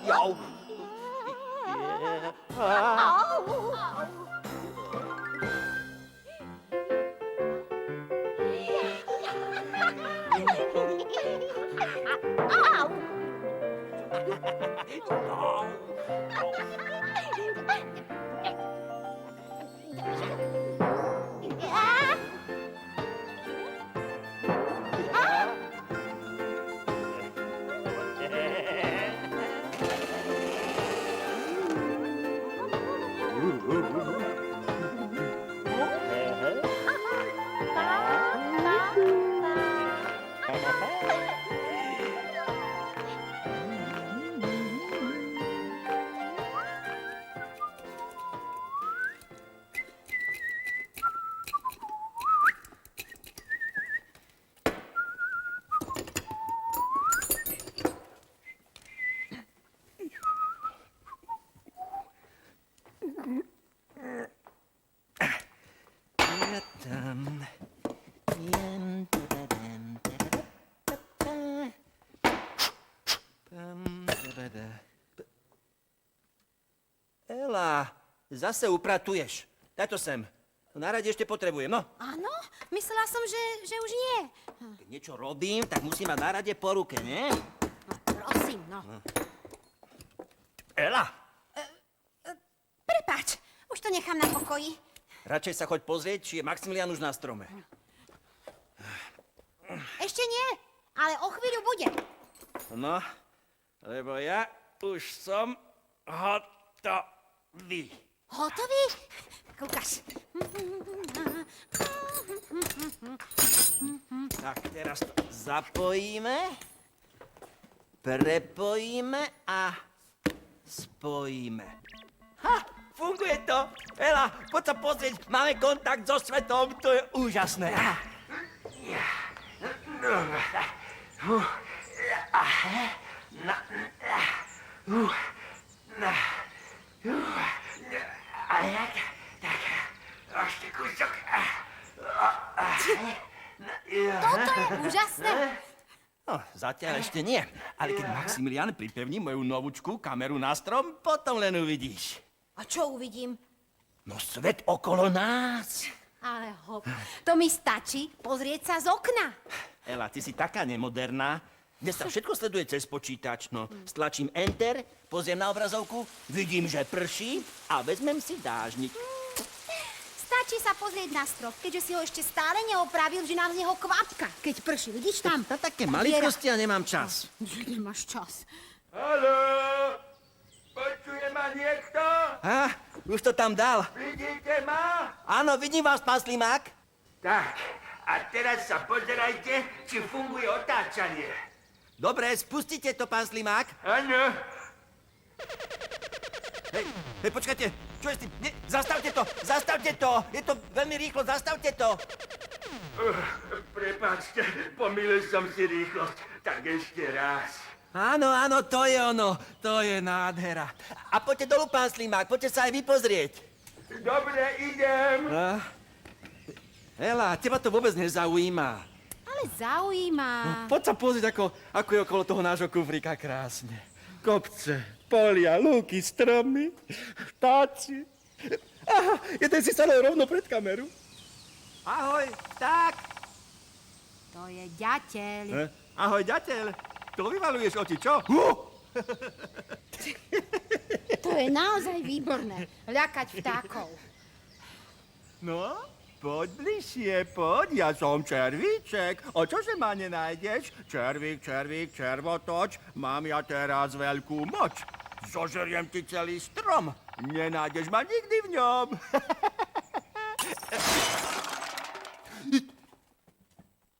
Jau. Ela, zase upratuješ. Daj to sem. Na rade ešte potrebujem, no. Áno? Myslela som, že už nie. Keď niečo robím, tak musím mať na rade po ruke, nie? No, prosím, no. Ela! Prepáč, už to nechám na pokoji. Radšej sa choď pozrieť, či je Maximilián už na strome. Ešte nie, ale o chvíľu bude. No, lebo ja už som hotový. Hotový? Kúkaš. Tak, teraz to zapojíme, prepojíme a spojíme. Ha, funguje to. Ela, poď sa pozrieť, máme kontakt so svetom, to je úžasné. Ešte kúsok. Toto je úžasné. No, zatiaľ ešte nie, ale keď Maximilián pripevní moju novúčku kameru na strom, potom len uvidíš. A čo uvidím? No svet okolo nás. Ale hop, to mi stačí pozrieť sa z okna. Ela, ty si taká nemoderná. Dnes sa všetko sleduje cez počítač. No, stlačím Enter, pozriem na obrazovku, vidím, že prší a vezmem si dážnik. Stačí sa pozrieť na strop, keďže si ho ešte stále neopravil, že nám z neho kvapka, keď prší. Vidíš tam? Na také malikosti ja nemám čas. Nemáš čas. Haló? Počuje ma niekto? Už to tam dal. Vidíte ma? Áno, vidím vás, pán Slimák. Tak, a teraz sa pozerajte, či funguje otáčanie. Dobre, spustite to, pán Slimák. Áno. Hej, počkajte, čo je s tým? Nie, zastavte to, je to veľmi rýchlo, zastavte to. Prepáčte, pomýlil som si rýchlosť, tak ešte raz. Áno, to je ono, to je nádhera. A poďte dolu, pán Slimák, poďte sa aj vy pozrieť. Dobre, idem. Ela, teba to vôbec nezaujíma. Ale zaujíma. Poď sa pozrieť, ako je okolo toho nášho kufríka krásne. Kopce, polia, lúky, stromy, vtáci. Aha, jeden si sadol rovno pred kameru. Ahoj, tak. To je ďateľ. Ahoj, ďateľ. To vyvaluješ oči, čo? To je naozaj výborné. Ľakať vtákov. No, poď bližšie, poď, ja som červíček. O čože ma nenájdeš? Červík, červotoč, mám ja teraz veľkú moč. Zožeriem ti celý strom. Nenájdeš ma nikdy v ňom.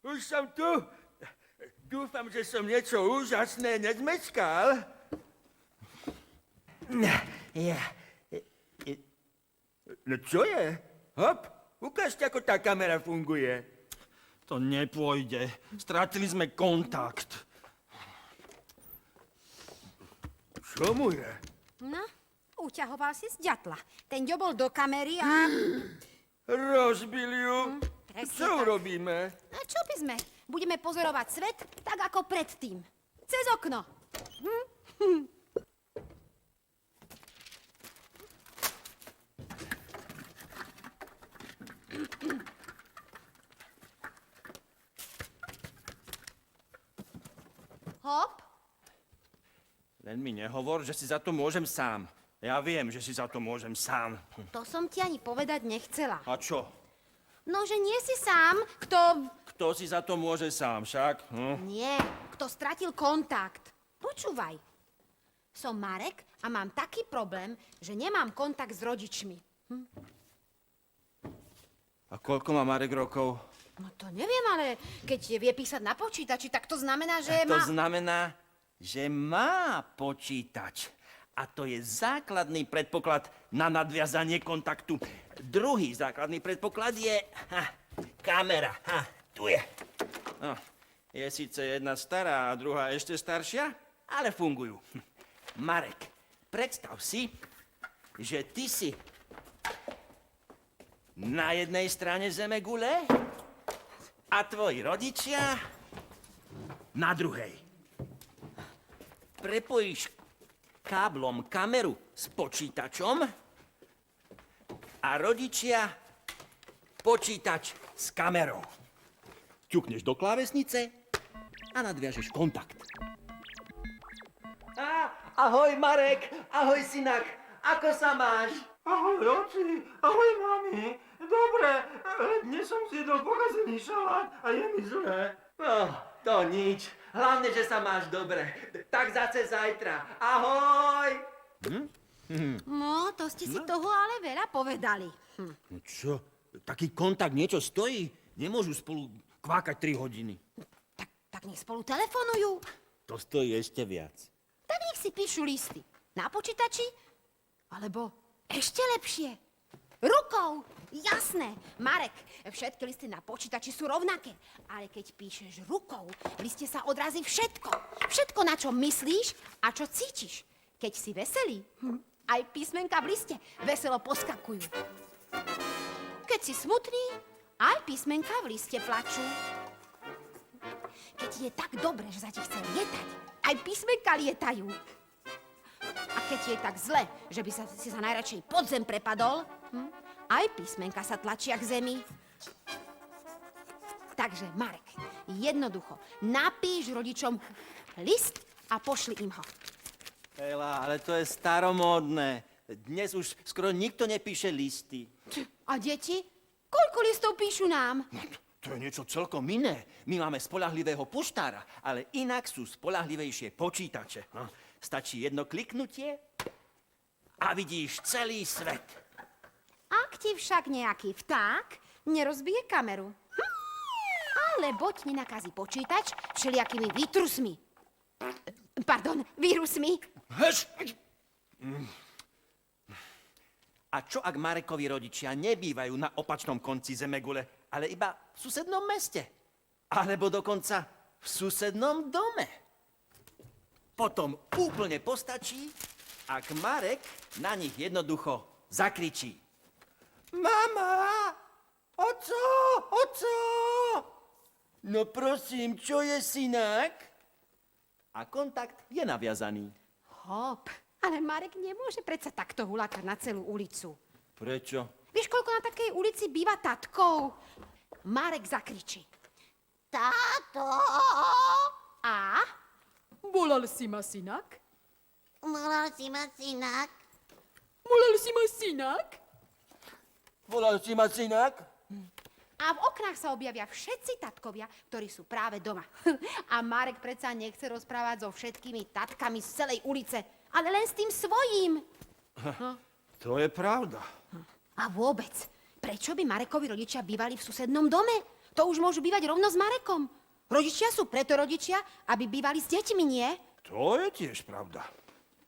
Už som tu. Dúfam, že som niečo úžasné nezmečkal. No čo je? Hop, ukážte, ako tá kamera funguje. To nepôjde. Stratili sme kontakt. Čo mu je? No, uťahoval si z ďatla. Ten ďobol do kamery a... Rozbil ju. presne Čo tak. urobíme? A čo by sme? Budeme pozorovať svet tak ako predtým. Cez okno. Hop. Len mi nehovor, že si za to môžem sám. Ja viem, že si za to môžem sám. To som ti ani povedať nechcela. A čo? No, že nie si sám, kto... Kto si za to môže sám, však? Nie, kto stratil kontakt. Počúvaj. Som Marek a mám taký problém, že nemám kontakt s rodičmi. A koľko má Marek rokov? No to neviem, ale keď vie písať na počítači, tak to znamená, že To má... znamená, že má počítač. A to je základný predpoklad na nadviazanie kontaktu. Druhý základný predpoklad je kamera. Tu je. No, je síce jedna stará a druhá ešte staršia, ale fungujú. Marek, predstav si, že ty si na jednej strane zemegule a tvoji rodičia na druhej. Prepojíš káblom kameru s počítačom a rodičia počítač s kamerou. Ťukneš do klávesnice a nadviažeš kontakt. Ahoj, Marek, ahoj, synak, ako sa máš? Ahoj, oči, ahoj, mami. Dobre, dnes som zjedol pokazený šalát a je mi zlé. No, to nič. Hlavne, že sa máš dobre. Tak zase zajtra. Ahoj! No, to ste si toho ale veľa povedali. No čo? Taký kontakt niečo stojí? Nemôžu spolu kvákať 3 hodiny. Tak nech spolu telefonujú. To stojí ešte viac. Tak nech si píšu listy. Na počítači? Alebo ešte lepšie. Rukou. Jasné. Marek, všetky listy na počítači sú rovnaké. Ale keď píšeš rukou, v liste sa odrazí všetko. Všetko, na čo myslíš a čo cítiš. Keď si veselý, aj písmenka v liste veselo poskakujú. Keď si smutný, aj písmenka v liste plačú. Keď ti je tak dobre, že sa ti chce lietať, aj písmenka lietajú. A keď ti je tak zle, že by si sa najradšej pod zem prepadol, aj písmenka sa tlačia k zemi. Takže, Marek, jednoducho, napíš rodičom list a pošli im ho. Ela, ale to je staromódne. Dnes už skoro nikto nepíše listy. A deti? Koľko listov píšu nám? To je niečo celkom iné. My máme spoľahlivého poštára, ale inak sú spoľahlivejšie počítače. No, stačí jedno kliknutie a vidíš celý svet. Ak ti však nejaký vták nerozbije kameru. Alebo ti nenakazí počítač všelijakými výtrusmi. Pardon, vírusmi. A čo ak Marekovi rodičia nebývajú na opačnom konci zemegule, ale iba v susednom meste? Alebo dokonca v susednom dome? Potom úplne postačí, ak Marek na nich jednoducho zakričí. Mama! Oco! Oco! No prosím, čo je, synak? A kontakt je naviazaný. Hop, ale Marek nemôže predsa takto hulákať na celú ulicu. Prečo? Vieš, koľko na takej ulici býva tatkov? Marek zakričí. Táto! A? Volal si ma synak? Volal si ma synak. Volal si ma synak? Volal si ma, synak? A v oknách sa objavia všetci tatkovia, ktorí sú práve doma. A Marek predsa nechce rozprávať so všetkými tatkami z celej ulice, ale len s tým svojím. To je pravda. A vôbec, prečo by Marekovi rodičia bývali v susednom dome? To už môžu bývať rovno s Marekom. Rodičia sú preto rodičia, aby bývali s deťmi, nie? To je tiež pravda.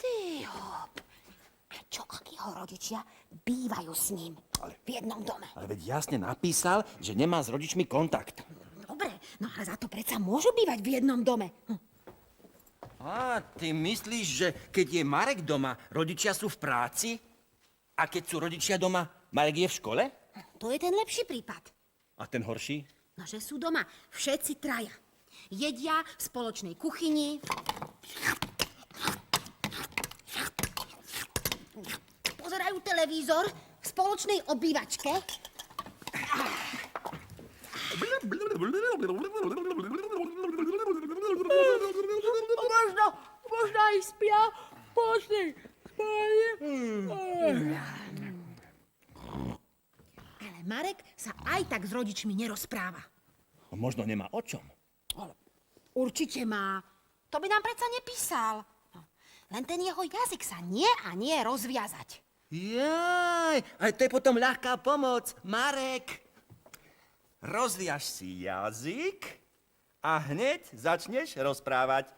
Ty hop. A čo ak jeho rodičia bývajú s ním v jednom dome? Ale veď jasne napísal, že nemá s rodičmi kontakt. Dobre, no ale za to predsa môžu bývať v jednom dome. Á, ty myslíš, že keď je Marek doma, rodičia sú v práci? A keď sú rodičia doma, Marek je v škole? To je ten lepší prípad. A ten horší? No, že sú doma všetci traja. Jedia v spoločnej kuchyni. Pozerajú televízor v spoločnej obývačke. Možno aj spia v spoločnej spálni. Ale Marek sa aj tak s rodičmi nerozpráva. Možno nemá o čom. Určite má. To by nám predsa nepísal. No, len ten jeho jazyk sa nie a nie rozviazať. Jaj, aj to je potom ľahká pomoc. Marek, rozviaž si jazyk a hneď začneš rozprávať.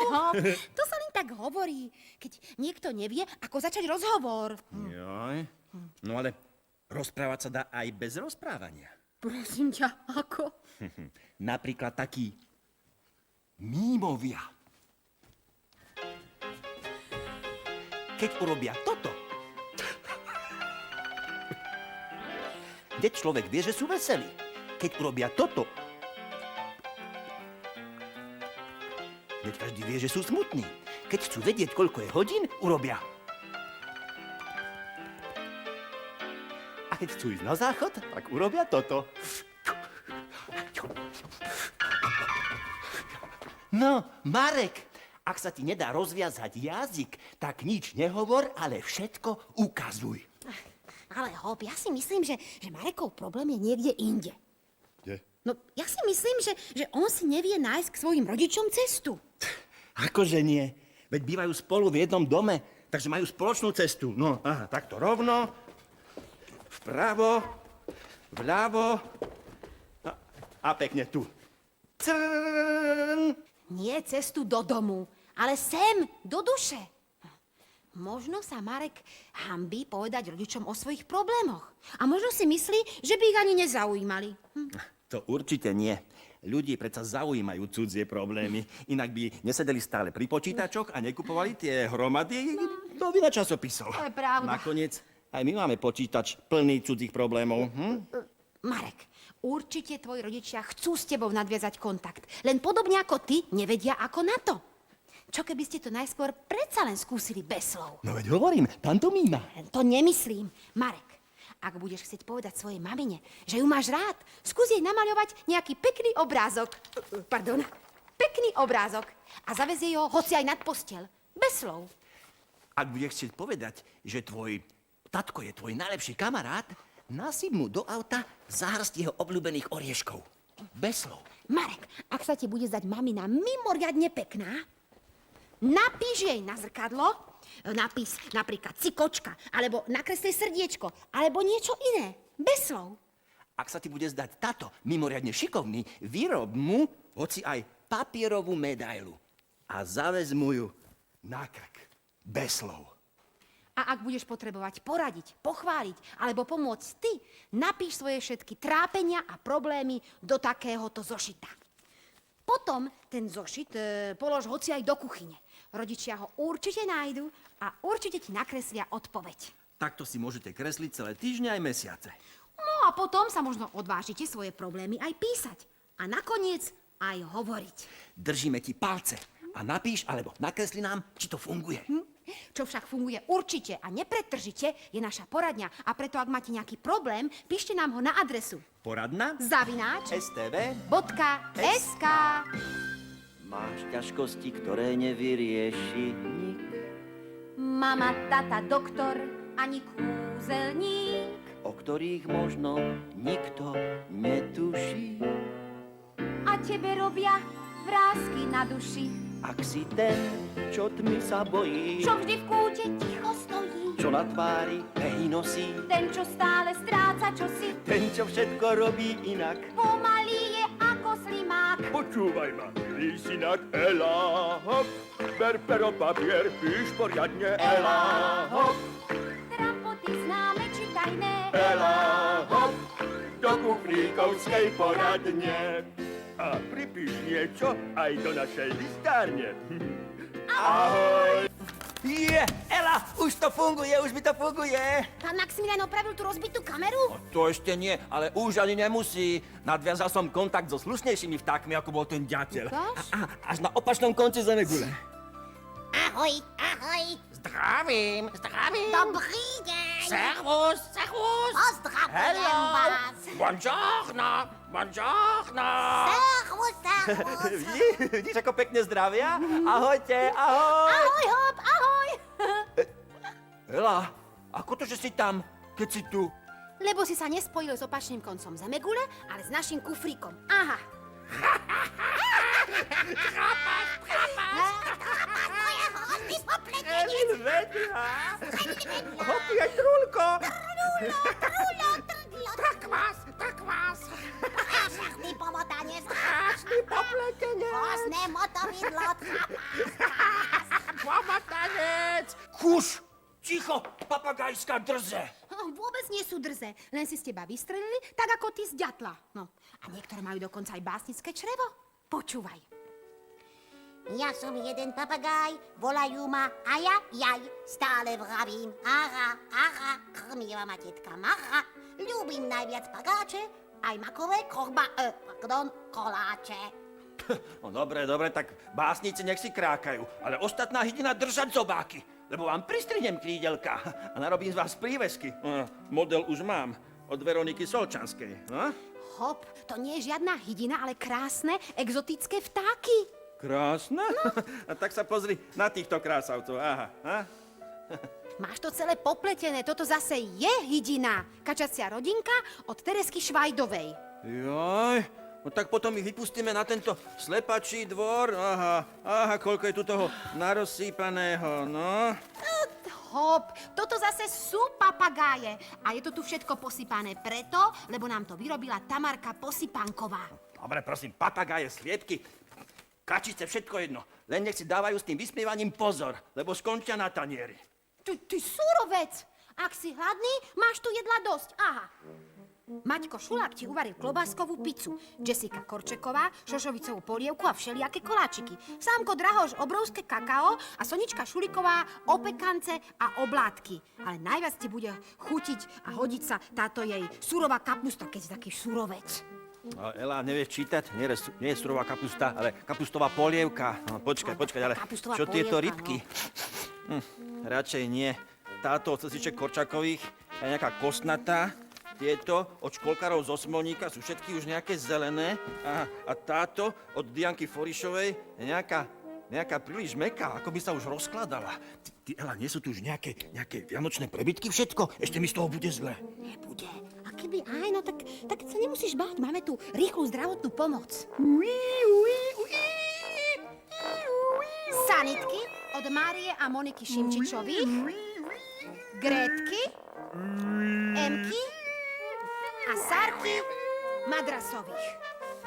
No, to sa len tak hovorí, keď niekto nevie, ako začať rozhovor. Jaj, no ale rozprávať sa dá aj bez rozprávania. Prosím ťa, ako? Napríklad taký mímovia. Keď urobia toto, hneď človek vie, že sú veselí. Keď urobia toto, hneď každý vie, že sú smutní. Keď chcú vedieť, koľko je hodín, urobia. A keď chcú ísť na záchod, tak urobia toto. No, Marek, ak sa ti nedá rozviazať jazyk, tak nič nehovor, ale všetko ukazuj. Ale Hop, ja si myslím, že Marekov problém je niekde inde. Kde? No, ja si myslím, že on si nevie nájsť k svojim rodičom cestu. Akože nie? Veď bývajú spolu v jednom dome, takže majú spoločnú cestu. No, aha, takto rovno, vpravo, vľavo a pekne tu. Crn. Nie cestu do domu, ale sem, do duše. Možno sa Marek hanbí povedať rodičom o svojich problémoch. A možno si myslí, že by ich ani nezaujímali. To určite nie. Ľudí predsa zaujímajú cudzie problémy. Inak by nesedeli stále pri počítačoch a nekupovali tie hromady nový na časopisov. To je pravda. Nakoniec aj my máme počítač plný cudzích problémov. Marek, určite tvoji rodičia chcú s tebou nadviazať kontakt. Len podobne ako ty nevedia ako na to. Čo keby ste to najskôr predsa len skúsili bez slov? No veď hovorím, pantomíma. To nemyslím. Marek, ak budeš chcieť povedať svojej mamine, že ju máš rád, skús jej namaľovať nejaký pekný obrázok. Pardon, pekný obrázok. A zavezie ho hoci aj nad posteľ. Bez slov. Ak budeš chcieť povedať, že tvoj tatko je tvoj najlepší kamarát, nasyp mu do auta záhrst jeho obľúbených orieškov. Bez slov. Marek, ak sa ti bude zdať mamina mimoriadne pekná, napíš jej na zrkadlo, napís napríklad cikočka, alebo nakresli srdiečko, alebo niečo iné. Bez slov. Ak sa ti bude zdať táto mimoriadne šikovný, vyrob mu hoci aj papierovú medailu a zaväz mu ju na krk. Bez slov. A ak budeš potrebovať poradiť, pochváliť alebo pomôcť ty, napíš svoje všetky trápenia a problémy do takéhoto zošita. Potom ten zošit polož hoci aj do kuchyne. Rodičia ho určite nájdu a určite ti nakreslia odpoveď. Takto si môžete kresliť celé týždne aj mesiace. No a potom sa možno odvážite svoje problémy aj písať. A nakoniec aj hovoriť. Držíme ti palce a napíš alebo nakresli nám, či to funguje. Čo však funguje určite a nepretržite, je naša poradňa. A preto, ak máte nejaký problém, píšte nám ho na adresu Poradna? @stv.sk. Máš ťažkosti, ktoré nevyrieši nik. Mama, tata, doktor, ani kúzelník. O ktorých možno nikto netuší. A tebe robia vrásky na duši. Ak si ten, čo tmy sa bojí, Čo vždy v kúte ticho stojí. čo na tvári pehy nosí, Ten, čo stále stráca čosi. ten, čo všetko robí inak. Pomalý je ako slimák. Počúvaj ma, milý synak, Ela, hop, ber pero papier, píš poriadne, Ela, hop, Trapoty známe či tajné. Ela, hop, do kufríkovskej poradne. A pripíš niečo aj do našej listárne. Ahoj! Je, Ela, už to funguje, už mi to funguje. Pán Maximilián opravil tú rozbitú kameru? To ešte nie, ale už ani nemusí. Nadviazal som kontakt so slušnejšími vtákmi, ako bol ten ďateľ. Ukáž? Až na opačnom konci zemegule. Ahoj, ahoj. Zdravím. Dobrý deň. Servus. Pozdravujem vás. Buongiorno. Servus, servus. Vidíš, ako pekne zdravia? Ahojte, ahoj. Ahoj, hop, ahoj! Ela, ako to, že si tam, keď si tu? Lebo si sa nespojil s opačným koncom zemegule, ale s našim kufríkom. Aha. Moje hodný popletenie. Vedľa! Hopi aj trúlko! Tak vás. Strašný pomotanec. Strašný popletenie! Rôzne motovidlo. Pomotanec! Kuš, ticho, papagajská drze. Vôbec nie sú drze, len si z teba vystrelili, tak ako ty z ďatla. No, a niektoré majú dokonca aj básnické črevo. Počúvaj. Ja som jeden papagaj, volajú ma Aja, jaj, stále vravím Ara, ara, krmieva ma tetka Mara. Ľúbim najviac pagáče, aj makové koláče. No dobre, tak básnici nech si krákajú, ale ostatná hydina držať zobáky, lebo vám pristrihnem krídelka a narobím z vás prívesky. Model už mám, od Veroniky Solčanskej. No? Hop, to nie je žiadna hydina, ale krásne, exotické vtáky. Krásne? A tak sa pozri na týchto krásavcov, aha. Máš to celé popletené, toto zase je hydina. Kačacia rodinka od Teresky Švajdovej. Joj, no tak potom ich vypustíme na tento slepačí dvor. Aha, koľko je tu toho narozsýpaného, no. Hop, toto zase sú papagáje. A je to tu všetko posypané preto, lebo nám to vyrobila Tamarka Posypanková. Dobre, prosím, papagáje, sliepky, kačice, všetko jedno. Len nech si dávajú s tým vysmievaním pozor, lebo skončia na tanieri. Ty súrovec! Ak si hladný, máš tu jedla dosť. Aha. Maťko Šulák ti uvaril klobáskovú pizzu, Jessica Korčeková, šošovicovú polievku a všelijaké koláčiky. Sámko Drahoš obrovské kakao a Sonička Šuliková opekance a oblátky. Ale najviac ti bude chutiť a hodiť sa táto jej surová kapusta, keď si taký surovec. Ela, nevieš čítať? Nie je surová kapusta, ale kapustová polievka. No, počkaj, ale Kapustová čo tieto polievka, rybky? Radšej nie. Táto od Ceciček Korčakových je nejaká kostnatá. Tieto od školkárov zo Smolníka sú všetky už nejaké zelené. Aha, a táto od Dianky Forišovej je nejaká príliš mäkká, ako by sa už rozkladala. Ty, Ela, nie sú tu už nejaké vianočné prebytky všetko? Ešte mi z toho bude zle. Nebude. A keby aj, no tak sa nemusíš báť. Máme tu rýchlu zdravotnú pomoc. Sanitky od Márie a Moniky Šimčičových, Grétky, Emky a Sárky Madrasových.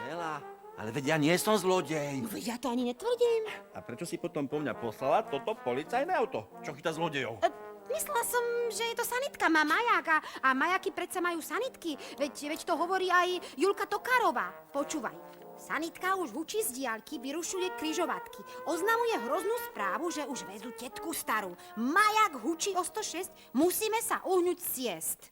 Ela, ale veď ja nie som zlodej. No veď ja to ani netvrdím. A prečo si potom po mňa poslala toto policajné auto? Čo chytá zlodejov? Myslela som, že je to sanitka, má maják a majaky predsa majú sanitky. Veď to hovorí aj Julka Tokárová. Počúvaj. Sanitka už hučí z diaľky, vyrušuje križovatky. Oznamuje hroznú správu, že už vezú tetku starú. Majak hučí o 106, musíme sa uhnúť siest.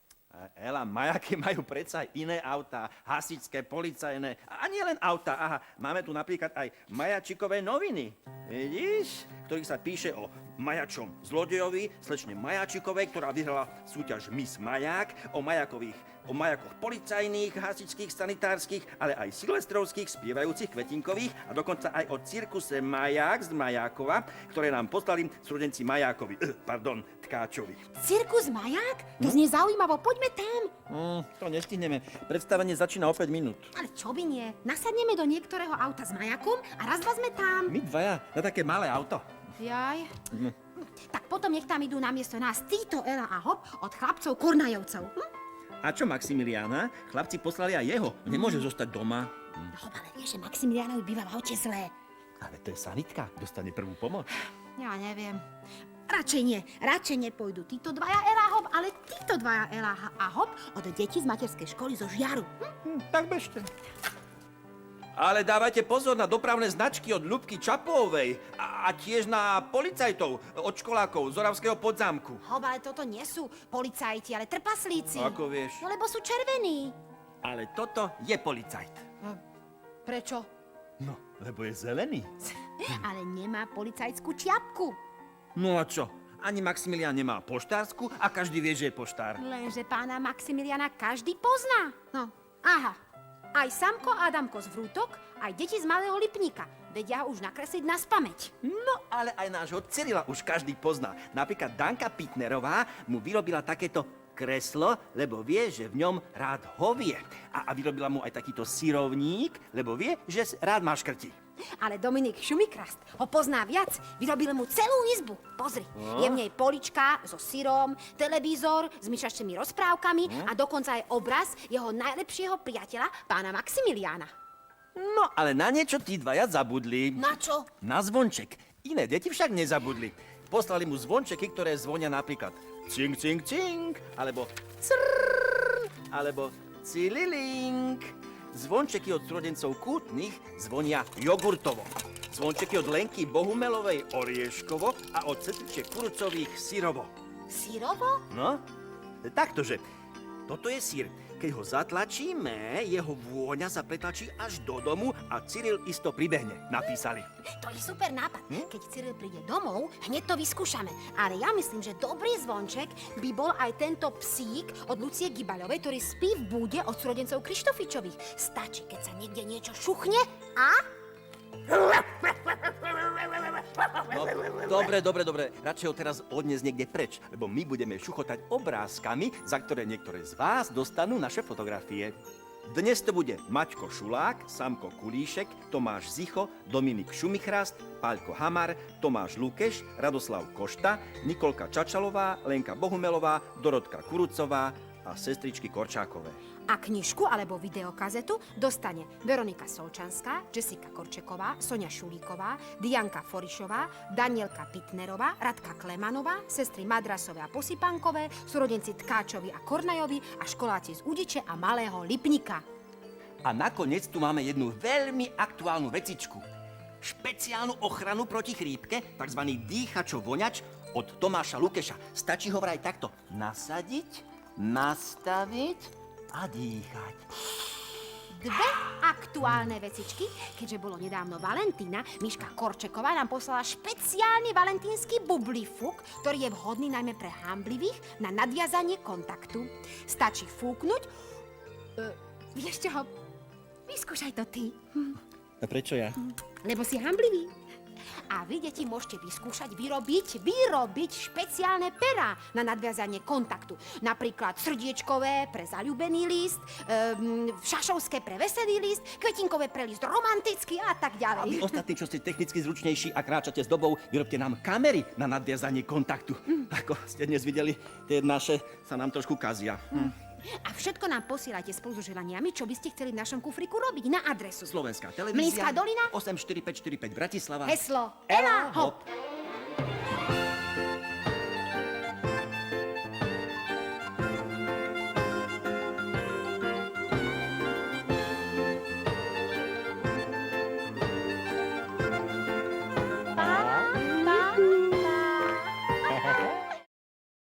Ela, majaky majú predsa aj iné autá, hasičské, policajné, a nie len autá. Aha, máme tu napríklad aj majačikové noviny, vidíš? V ktorých sa píše o majačom zlodejovi, slečne Majačikovej, ktorá vyhrala súťaž Miss Maják, o majakoch policajných, hasičských, sanitárskych, ale aj silvestrovských, spievajúcich, kvetinkových a dokonca aj o cirkuse Maják z Majákova, ktoré nám poslali súrodenci Tkáčovi. Cirkus maják? To znie zaujímavo, poďme tam. To nestihneme. Predstavenie začína o 5 minút. Ale čo by nie? Nasadneme do niektorého auta s majakom a raz dva sme tam. My dvaja na také malé auto. Jaj. Tak potom nech tam idú namiesto nás títo Ela a Hop od chlapcov Kurnajovcov. A čo Maximiliána? Chlapci poslali aj jeho. Nemôže zostať doma. Hop, ale vieš, že Maximiliánovi býva v aute zlé. Ale to je sanitka. Dostane prvú pomoc. Ja neviem. Radšej nepôjdu títo dvaja Ela a Hop, ale títo dvaja Ela a Hop od detí z materskej školy zo Žiaru. Tak bežte. Ale dávajte pozor na dopravné značky od Ľubky Čapovej a tiež na policajtov od školákov z Oravského podzámku. Hob, ale toto nie sú policajti, ale trpaslíci. Ako vieš? No lebo sú červení. Ale toto je policajt. Prečo? No, lebo je zelený. Ale nemá policajtskú čiapku. No a čo? Ani Maximilián nemá poštársku a každý vie, že je poštár. Lenže pána Maximiliana každý pozná. No, aha. Aj Samko a Adamko z Vrútok, aj deti z Malého Lipníka. Vedia ho už nakresliť na spamäť. No, ale aj nášho Cyrila už každý pozná. Napríklad Danka Pitnerová mu vyrobila takéto kreslo, lebo vie, že v ňom rád hovie. A vyrobila mu aj takýto syrovník, lebo vie, že rád má škrti. Ale Dominik Šumikrast ho pozná viac. Vyrobil mu celú izbu. Pozri, je v nej polička so syrom, televízor s myšačnými rozprávkami a dokonca aj obraz jeho najlepšieho priateľa, pána Maximiliána. No, ale na niečo tí dvaja zabudli. Na čo? Na zvonček. Iné deti však nezabudli. Poslali mu zvončeky, ktoré zvonia napríklad cing, cing, cing, alebo crrrr, alebo cililink. Zvončeky od súrodencov Kútnych zvonia jogurtovo. Zvončeky od Lenky Bohumelovej orieškovo a od sestričiek Kurucových syrovo. Syrovo? No, taktože. Toto je syr. Keď ho zatlačíme, jeho vôňa sa pretlačí až do domu a Cyril isto pribehne, napísali. To je super nápad. Keď Cyril príde domov, hneď to vyskúšame. Ale ja myslím, že dobrý zvonček by bol aj tento psík od Lucie Gibaľovej, ktorý spí v búde od súrodencov Krištofičových. Stačí, keď sa niekde niečo šuchne a... No, dobre. Radšej ho teraz odniesť niekde preč, lebo my budeme šuchotať obrázkami, za ktoré niektoré z vás dostanú naše fotografie. Dnes to bude Maťko Šulák, Samko Kulíšek, Tomáš Zicho, Dominik Šumichrast, Paľko Hamar, Tomáš Lukeš, Radoslav Košta, Nikolka Čačalová, Lenka Bohumelová, Dorotka Kurucová a sestričky Korčákové. A knižku alebo videokazetu dostane Veronika Solčanská, Jessica Korčeková, Sonia Šulíková, Dianka Forišová, Danielka Pitnerová, Radka Klemanová, sestry Madrasové a Posypankové, súrodenci Tkáčovi a Kornajovi a školáci z Udiče a Malého Lipnika. A nakoniec tu máme jednu veľmi aktuálnu vecičku. Špeciálnu ochranu proti chrípke, tzv. Dýchačov voňač od Tomáša Lukeša. Stačí ho vraj takto nasadiť, nastaviť a dýchať. Dve aktuálne vecičky, keďže bolo nedávno Valentína, Miška Korčeková nám poslala špeciálny valentínsky bublifuk, ktorý je vhodný najmä pre hanblivých na nadviazanie kontaktu. Stačí fúknuť... vieš čo? Vyskúšaj to ty. A prečo ja? Lebo si hanblivý. A vy, deti, môžete vyskúšať vyrobiť špeciálne perá na nadviazanie kontaktu. Napríklad srdiečkové pre zaľúbený list, šašovské pre veselý list, kvetinkové pre list romantický a tak A ďalej. vy ostatní, čo ste technicky zručnejší a kráčate s dobou, vyrobte nám kamery na nadviazanie kontaktu. Ako ste dnes videli, tie naše sa nám trošku kazia. A všetko nám posielajte spolu so želaniami, čo by ste chceli v našom kufriku robiť na adresu Slovenská televízia, Mlynska dolina, 84545 Bratislava. heslo Ela Hop.